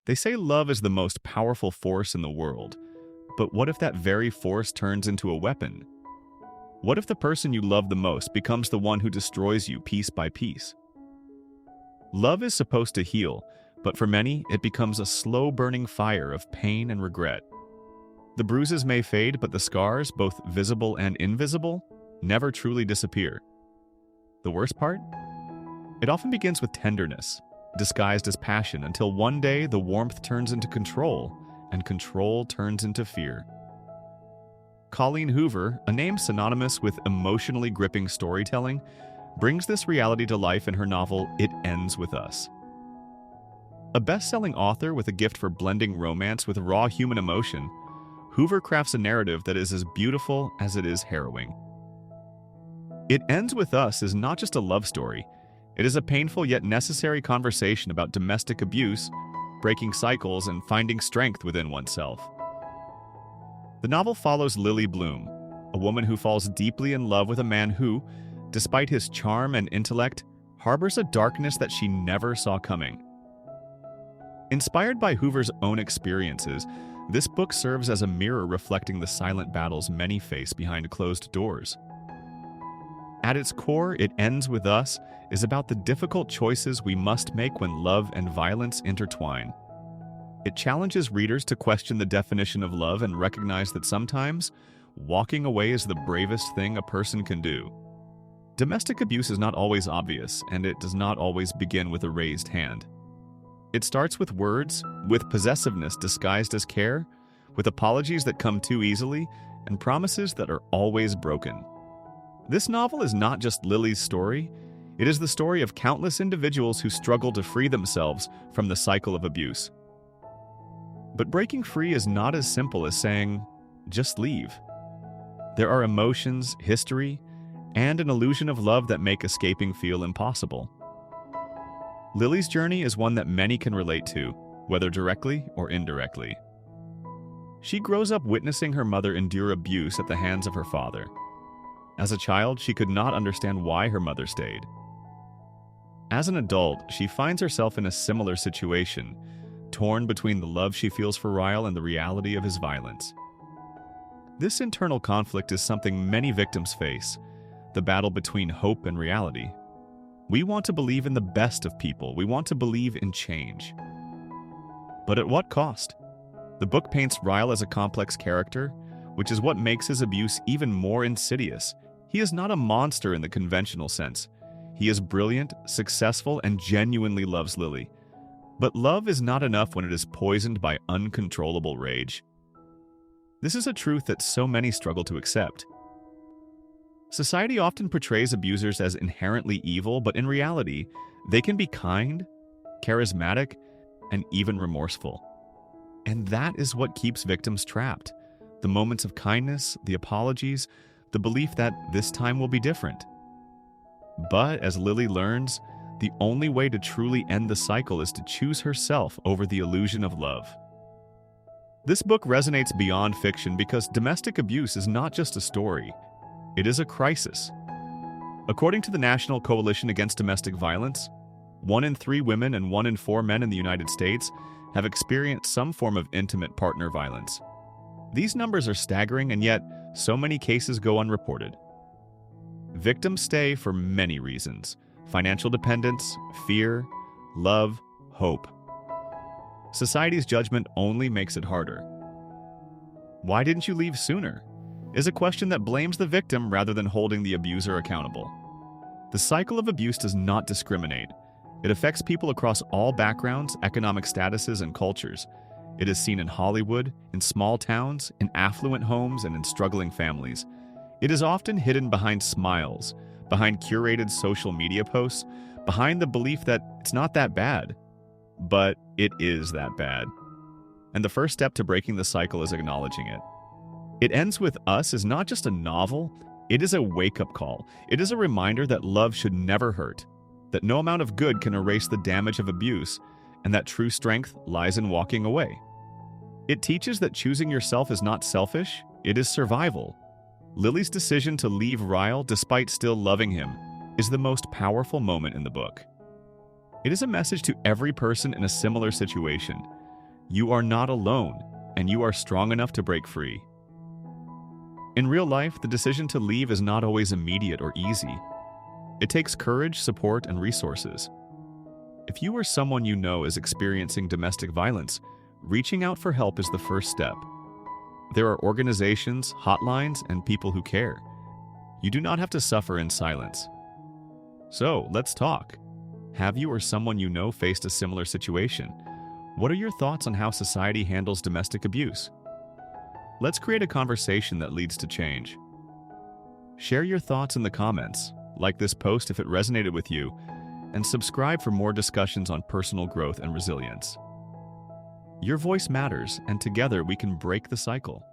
They say love is the most powerful force in the world, but what if that very force turns into a weapon? What if the person you love the most becomes the one who destroys you piece by piece? Love is supposed to heal, but for many, it becomes a slow-burning fire of pain and regret. The bruises may fade, but the scars, both visible and invisible, never truly disappear. The worst part? It often begins with tenderness, disguised as passion, until one day the warmth turns into control, and control turns into fear. Colleen Hoover, a name synonymous with emotionally gripping storytelling, brings this reality to life in her novel It Ends With Us. A best-selling author with a gift for blending romance with raw human emotion, Hoover crafts a narrative that is as beautiful as it is harrowing. It Ends With Us is not just a love story. It is a painful yet necessary conversation about domestic abuse, breaking cycles, and finding strength within oneself. The novel follows Lily Bloom, a woman who falls deeply in love with a man who, despite his charm and intellect, harbors a darkness that she never saw coming. Inspired by Hoover's own experiences, this book serves as a mirror reflecting the silent battles many face behind closed doors. At its core, It Ends With Us is about the difficult choices we must make when love and violence intertwine. It challenges readers to question the definition of love and recognize that sometimes walking away is the bravest thing a person can do. Domestic abuse is not always obvious, and it does not always begin with a raised hand. It starts with words, with possessiveness disguised as care, with apologies that come too easily, and promises that are always broken. This novel is not just Lily's story, it is the story of countless individuals who struggle to free themselves from the cycle of abuse. But breaking free is not as simple as saying, just leave. There are emotions, history, and an illusion of love that make escaping feel impossible. Lily's journey is one that many can relate to, whether directly or indirectly. She grows up witnessing her mother endure abuse at the hands of her father. As a child, she could not understand why her mother stayed. As an adult, she finds herself in a similar situation, torn between the love she feels for Ryle and the reality of his violence. This internal conflict is something many victims face, the battle between hope and reality. We want to believe in the best of people. We want to believe in change. But at what cost? The book paints Ryle as a complex character, which is what makes his abuse even more insidious. He is not a monster in the conventional sense. He is brilliant, successful, and genuinely loves Lily. But love is not enough when it is poisoned by uncontrollable rage. This is a truth that so many struggle to accept. Society often portrays abusers as inherently evil, but in reality, they can be kind, charismatic, and even remorseful. And that is what keeps victims trapped. The moments of kindness, the apologies, the belief that this time will be different. But as Lily learns, the only way to truly end the cycle is to choose herself over the illusion of love. This book resonates beyond fiction because domestic abuse is not just a story. It is a crisis. According to the National Coalition Against Domestic Violence, 1 in 3 women and 1 in 4 men in the United States have experienced some form of intimate partner violence. These numbers are staggering, and yet so many cases go unreported. Victims stay for many reasons: financial dependence, fear, love, hope. Society's judgment only makes it harder. Why didn't you leave sooner? Is a question that blames the victim rather than holding the abuser accountable. The cycle of abuse does not discriminate. It affects people across all backgrounds, economic statuses, and cultures. It is seen in Hollywood, in small towns, in affluent homes, and in struggling families. It is often hidden behind smiles, behind curated social media posts, behind the belief that it's not that bad. But it is that bad. And the first step to breaking the cycle is acknowledging it. It Ends With Us is not just a novel, it is a wake-up call. It is a reminder that love should never hurt, that no amount of good can erase the damage of abuse, and that true strength lies in walking away. It teaches that choosing yourself is not selfish, it is survival. Lily's decision to leave Ryle despite still loving him is the most powerful moment in the book. It is a message to every person in a similar situation. You are not alone, and you are strong enough to break free. In real life, the decision to leave is not always immediate or easy. It takes courage, support, and resources. If you or someone you know is experiencing domestic violence, reaching out for help is the first step. There are organizations, hotlines, and people who care. You do not have to suffer in silence. So, let's talk. Have you or someone you know faced a similar situation? What are your thoughts on how society handles domestic abuse? Let's create a conversation that leads to change. Share your thoughts in the comments, like this post if it resonated with you, and subscribe for more discussions on personal growth and resilience. Your voice matters, and together we can break the cycle.